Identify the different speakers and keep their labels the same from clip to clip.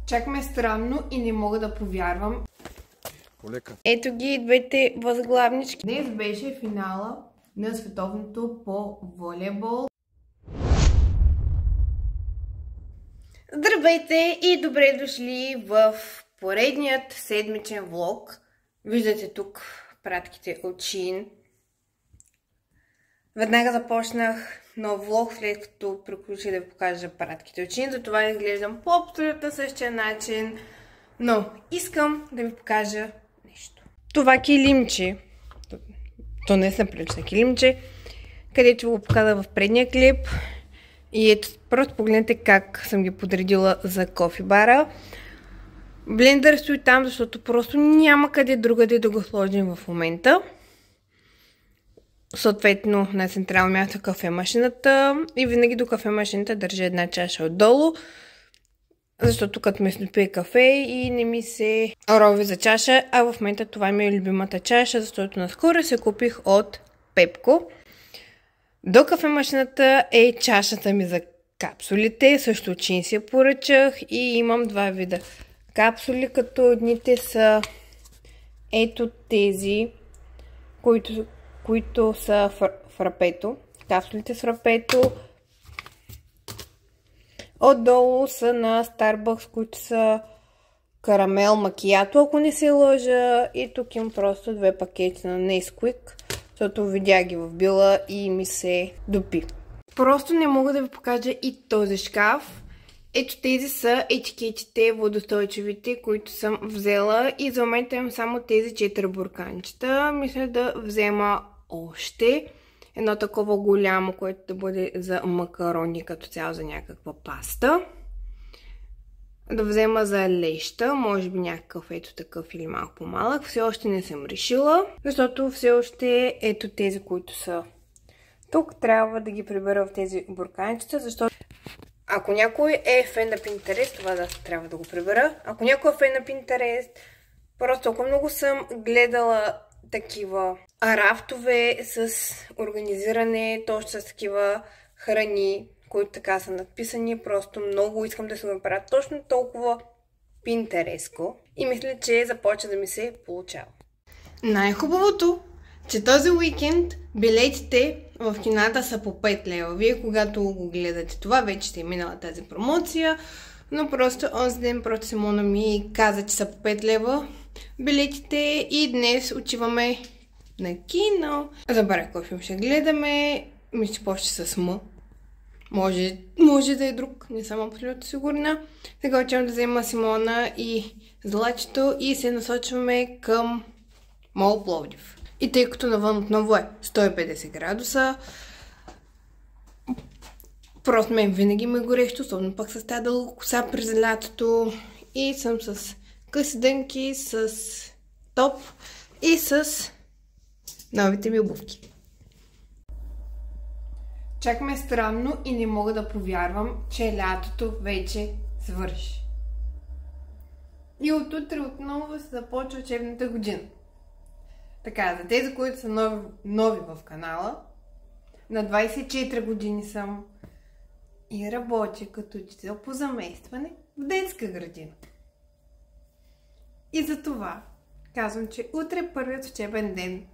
Speaker 1: Чак ме е странно и не мога да повярвам.
Speaker 2: Полека.
Speaker 1: Ето ги двете възглавнички. Днес беше финала на световното по волейбол. Здравейте и добре дошли в поредният седмичен влог. Виждате тук пратките от Shein. Веднага започнах нов влог, след като приключих да ви покажа пратките от Shein. Затова изглеждам по абсолютно същия начин. Но искам да ви покажа нещо. Това килимче, то не е прилично килимче, където го показах в предния клип. И ето, просто погледнете как съм ги подредила за кофи бара. Блендър стои там, защото просто няма къде другаде да го сложим в момента. Съответно на централно място кафемашината и винаги до кафемашината държа една чаша отдолу, защото като ме снопие кафе и не ми се рови за чаша, а в момента това ми е любимата чаша, защото наскоро се купих от Пепко. До кафемашината е чашата ми за капсулите, също от Shein си я поръчах и имам два вида капсули, като едните са ето тези, които са фрапето, капсулите с фрапето. Отдолу са на Starbucks, които са карамел макиято, ако не се лъжа. И тук имам просто две пакети на Nesquik, защото видях ги в била и ми се допи. Просто не мога да ви покажа и този шкаф. Ето тези са етикетите водостойчивите, които съм взела и за момента имам само тези 4 бурканчета. Мисля да взема още едно такова голямо, което да бъде за макарони, като цяло за някаква паста. Да взема за леща, може би някакъв ето такъв или малко по-малък. Все още не съм решила, защото все още ето тези, които са тук, трябва да ги прибера в тези бурканчета, защото ако някой е фен на Pinterest, това да трябва да го прибера. Ако някой е фен на Pinterest, просто толкова много съм гледала такива рафтове с организиране, точно с такива храни, които така са надписани. Просто много искам да се го направя точно толкова пинтереско и мисля, че започва да ми се получава. Най-хубавото, че този уикенд билетите в кината са по 5 лева. Вие когато го гледате това, вече ще е минала тази промоция, но просто онзи ден просто Симона ми каза, че са по 5 лева билетите и днес отиваме на кино. Забравя кой филм ще гледаме. Мисля, че почти с М. Може да е друг, не съм абсолютно сигурна. Сега отивам да взема Симона и Злачето и се насочваме към Мол Пловдив. И тъй като навън отново е 150 градуса, просто мен винаги ме е горещо, особено пък с тази дълга коса през лятото и съм с къси дънки, с топ и с новите ми обувки. Чак ме е странно и не мога да повярвам, че лятото вече свърши. И отутре отново се започва учебната година. Така, за тези, които са нови в канала, на 24 години съм и работя като учител по заместване в детска градина. И за това казвам, че утре е първият учебен ден.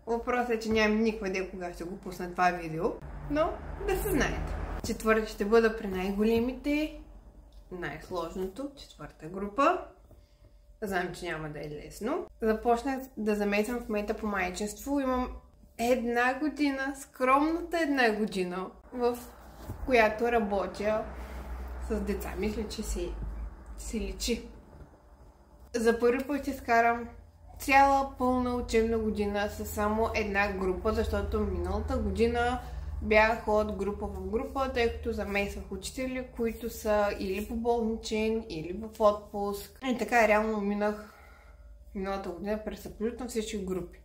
Speaker 1: Въпросът е, че нямам никаква идея кога ще го пусна това видео, но да се знаете. Четвърта ще бъда при най-големите, най-сложното, четвърта група. Знам, че няма да е лесно. Започнах да замесвам в момента по майчинство. Имам една година, скромната една година, в която работя с деца. Мисля, че се личи. За първи път ще скарам цяла пълна учебна година с само една група, защото миналата година бях от група в група, тъй като замесвах учители, които са или по болничен, или в отпуск. И така реално минах миналата година през абсолютно всички групи.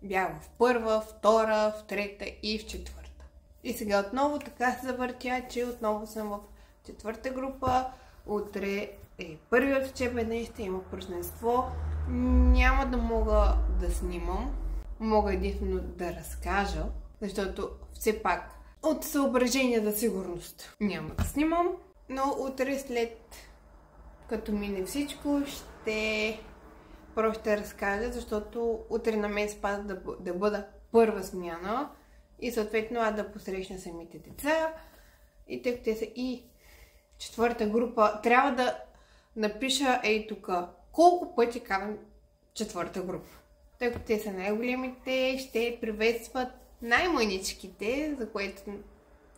Speaker 1: Бях в първа, втора, в трета и в четвърта. И сега отново така се завъртя, че отново съм в четвърта група. Утре е първият учебен ден, ще има празненство. Няма да мога да снимам. Мога единствено да разкажа, защото все пак от съображения за сигурност няма да снимам. Но утре след като мине всичко, просто ще разкажа, защото утре на мен спада да бъда първа смяна и съответно аз да посрещна самите деца. И тъй като те са и четвърта група, трябва да напиша тук колко пъти карам четвърта група. Тъй като те са най-големите, ще приветстват най-мъничките, за което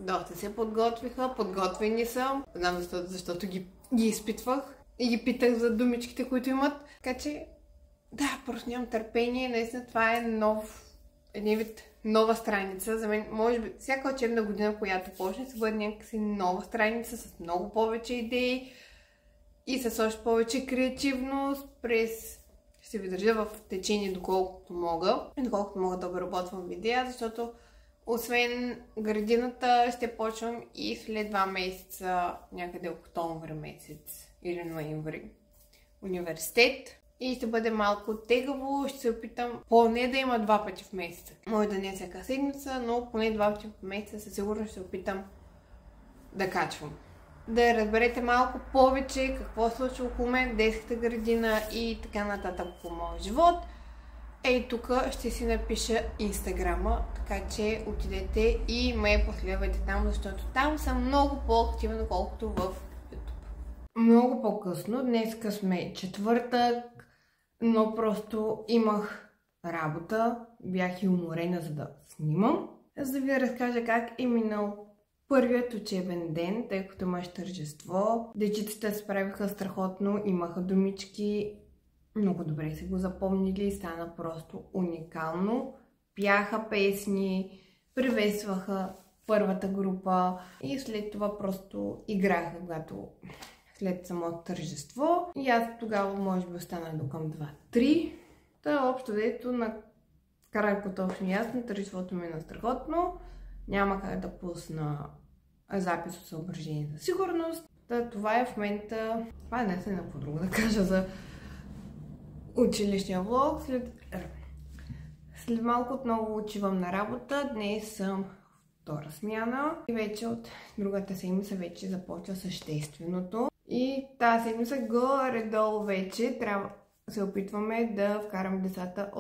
Speaker 1: доста се подготвиха, подготвени съм. Знам защото ги изпитвах и ги питах за думичките, които имат. Така че, да, просто нямам търпение. Наистина това е един вид нова страница. За мен, може би, всяка учебна година, която почне, се бъде някакси нова страница с много повече идеи и с още повече креативност. Ще ви държа в течение доколкото мога да обработвам видеа, защото освен градината ще почвам и след 2 месеца, някъде октомври месец или ноември, университет. И ще бъде малко тегаво, ще се опитам поне да има 2 пъти в месеца. Може да не е всяка седмица, но поне 2 пъти в месеца със сигурност ще се опитам да качвам. Да разберете малко повече какво се случва около мен в детската градина и така нататък по моя живот. Тук ще си напиша инстаграма, така че отидете и ме последвайте там, защото там съм много по-активна, колкото в YouTube. Много по-късно, днеска сме четвъртък, но просто имах работа, бях и уморена, за да снимам. За да ви разкажа как е минал първият учебен ден, тъй като имаш тържество. Дечицата се справиха страхотно, имаха думички, много добре се го запомнили, стана просто уникално. Пяха песни, приветстваха първата група и след това просто играха, когато след самото тържество. И аз тогава може би останах до към 2-3. Та общо дето на краткото точно ясно, тържеството ми е страхотно. Няма как да пусна запис от съображение за сигурност. Това е в момента... Това е наистина какво друго да кажа за училищния влог. След малко отново отивам на работа. Днес съм втора смяна. И вече от другата седмица вече започва същественото. И тази седмица горе-долу вече се опитваме да вкарам децата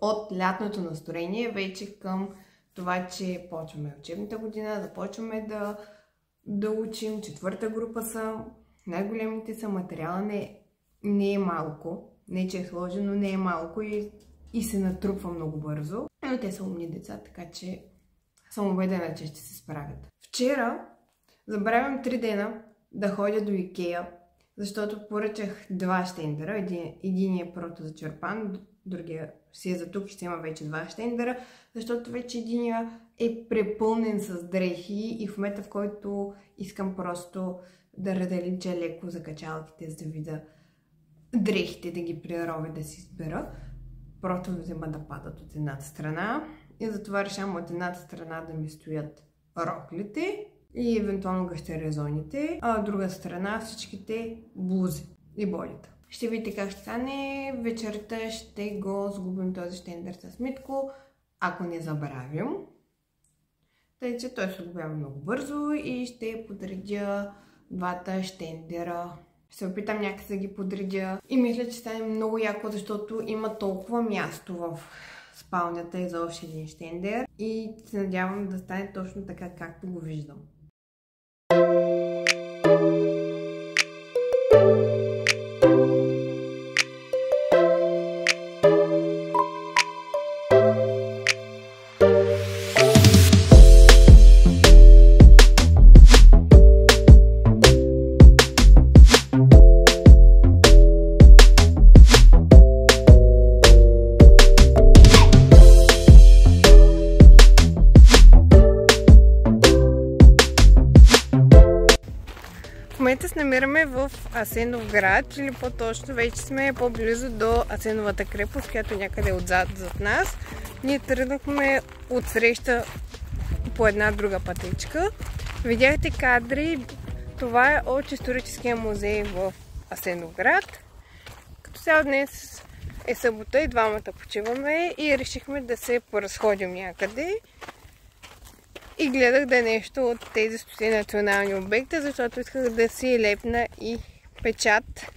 Speaker 1: от лятното настроение вече към това, че почваме учебната година, започваме да учим. Четвърта група са, най-големите са, материала не е малко. Не че е сложено, но не е малко и се натрупва много бързо. Но те са умни деца, така че съм убедена, че ще се справят. Вчера забравям 3 дена да ходя до Икеа, защото поръчах 2 щендера. Единият е протозачерпан, другия си е за тук, ще има вече 2 щендера, защото вече единия е препълнен с дрехи и в момента, в който искам просто да разделича леко за качалките, за да видя дрехите, да ги преровя, да си избера, просто взема да падат от едната страна и затова решавам от едната страна да ми стоят роклите и евентуално гъщерезоните, а от друга страна всичките блузи и бодита. Ще видите как ще стане. Вечерта ще го сгубим този щендър с Митко, ако не забравим. Тъй, че той се сгубява много бързо и ще подредя 2 щендера. Ще се опитам някак да ги подредя и мисля, че стане много яко, защото има толкова място в спалнята и за още един щендер и се надявам да стане точно така, както го виждам. В момента се намираме в Асеновград, или по-точно вече сме по-близо до Асеновата крепост, която е някъде отзад зад нас. Ние тръгнахме от среща по една друга пътечка. Видяхте кадри, това е от историческия музей в Асеновград. Като сега днес е събота и двамата почиваме и решихме да се поразходим някъде. И гледах да е нещо от тези 100 национални обекта, защото исках да си лепна и печат.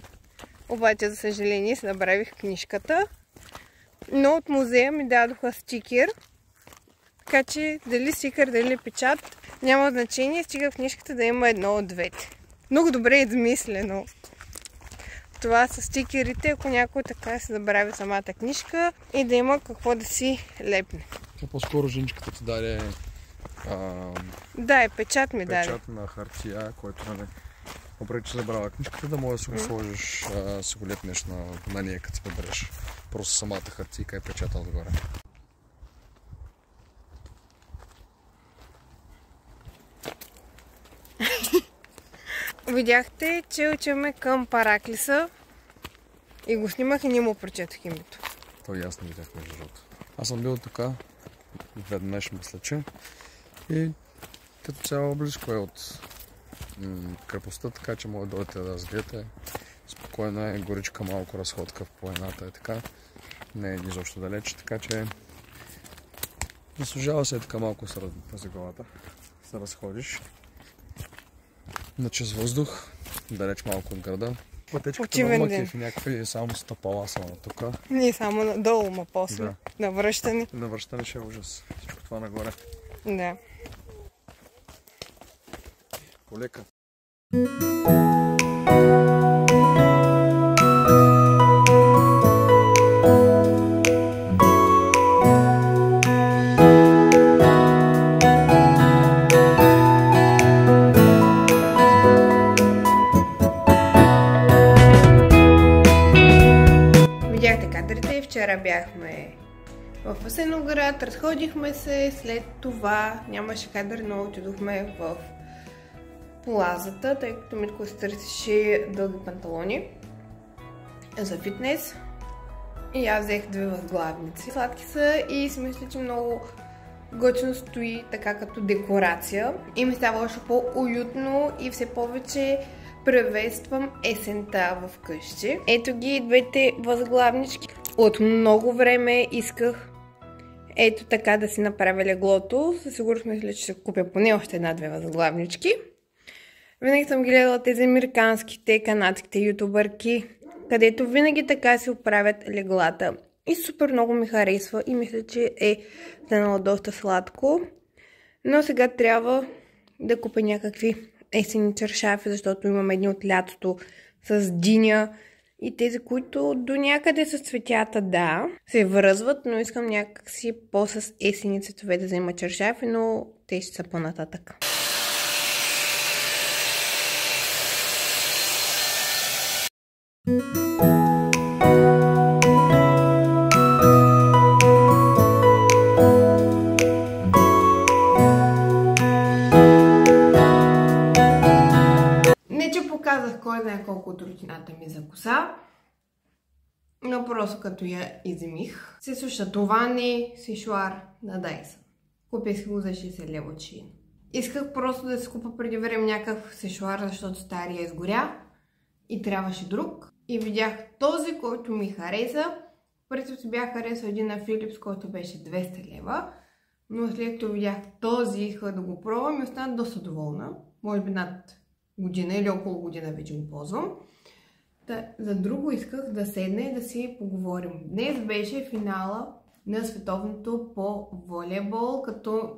Speaker 1: Обаче, за съжаление, си набравих книжката. Но от музея ми дадоха стикер. Така че дали стикер, дали печат, няма значение. Стига в книжката да има едно от двете. Много добре е измислено. Това са стикерите, ако някой така се забрави самата книжка и да има какво да си лепне.
Speaker 2: По-скоро женичката ти даде
Speaker 1: да, печат ми даде.
Speaker 2: Печат на хартия, който въпреки че забрала книжката, да можеш да си го сложиш, си го лепнеш на нея, като си прибереш. Просто самата хартийка е печата отгоре.
Speaker 1: Видяхте, че учиме към Параклиса и го снимах и не му прочетох името.
Speaker 2: То и аз не видях между другото. Аз съм бил тук веднъж, мисля, че. И като цяло близко е от крепостта, така че може да дойдете да разгледате. Спокойно е, горичка, малко разходка в планината е така. Не е изобщо далеч, така че заслужава се така малко през главата. Се разходиш на чист въздух, далеч малко от града. Пътечката на Макев и някакви само стъпала само тук.
Speaker 1: Не само надолу, ма после. Да. На връщане.
Speaker 2: На връщане ще е ужас. Всичко това нагоре.
Speaker 1: Да.
Speaker 2: Полека.
Speaker 1: Вчера бяхме в Асеноград, разходихме се, след това нямаше кадър, но отидохме в плазата, тъй като Митко се търсеше дълги панталони за фитнес и аз взех 2 възглавници. Сладки са и си мисля, че много готино стои така като декорация и ми става още по-уютно и все повече приветствам есента в къщи. Ето ги 2 възглавнички. От много време исках ето така да си направя леглото. Със сигурност мисля, че ще купя поне още 1-2 възглавнички. Винаги съм гледала тези американските, канадските ютубърки, където винаги така си оправят леглата. И супер много ми харесва и мисля, че е станало доста сладко. Но сега трябва да купя някакви есенни чаршафи, защото имам едни от лятото с диня. И тези, които до някъде с цветята, да, се връзват, но искам някакси по-с есени цветове да взема чаршафи, но те ще са по-нататък. Показах кой знае колко от рутината ми за коса, но просто като я измих. Се слуша това не сешуар на Dyson. Купих го за 60 лева от Shein. Исках просто да си купа преди време някакъв сешуар, защото стария изгоря и трябваше друг. И видях този, който ми хареса. Преди си бях харесал един на Philips, който беше 200 лева. Но след като видях този, исках да го пробвам и останах доста доволна. Може би над година или около година вече го ползвам. За друго исках да седна и да си поговорим. Днес беше финала на световното по волейбол, като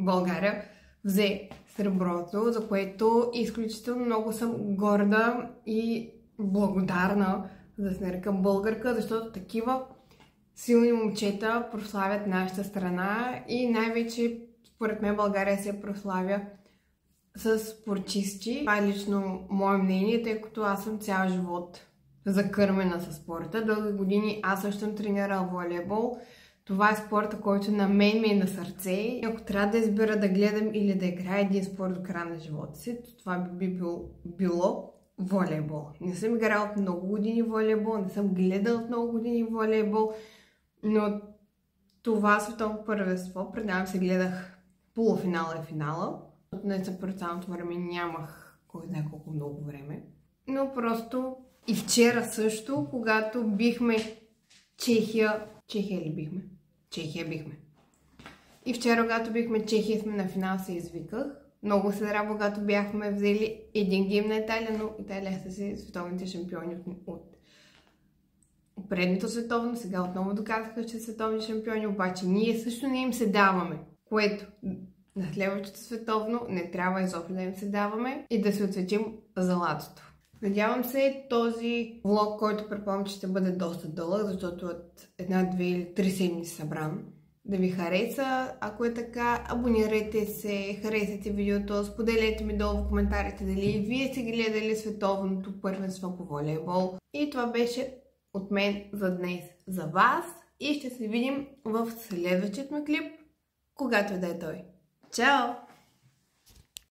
Speaker 1: България взе среброто, за което изключително много съм горда и благодарна, за да се нарекам българка, защото такива силни момчета прославят нашата страна и най-вече според мен България се прославя с спортисти. Това е лично мое мнение, тъй като аз съм цял живот закърмена със спорта. Дълги години аз също съм тренирала волейбол. Това е спорта, който на мен ми е на сърце. И ако трябва да избера да гледам или да играя един спорт до края на живота си, то това би било волейбол. Не съм играла от много години волейбол, не съм гледала от много години волейбол, но това световно първенство, предавам се, гледах полуфинала и финала. Не за пред време нямах кой знае колко много време. Но просто и вчера също, когато бихме Чехия ли бихме? Чехия бихме. И вчера, когато бихме Чехия, сме на финал, се извиках. много се дара, когато бяхме взели един гейм на Италия, но Италия са си световните шампиони от предното световно. Сега отново доказаха, че са световни шампиони, обаче ние също не им се даваме, което на следващото световно не трябва изобщо да им се даваме и да се отсветим златото. Надявам се този влог, който предполагам, че ще бъде доста дълъг, защото от 1, 2 или 3 седмици събран, да ви хареса. Ако е така, абонирайте се, харесайте видеото, споделете ми долу в коментарите дали вие сте гледали световното първенство по волейбол. И това беше от мен за днес за вас и ще се видим в следващият ми клип, когато да е той. Чао!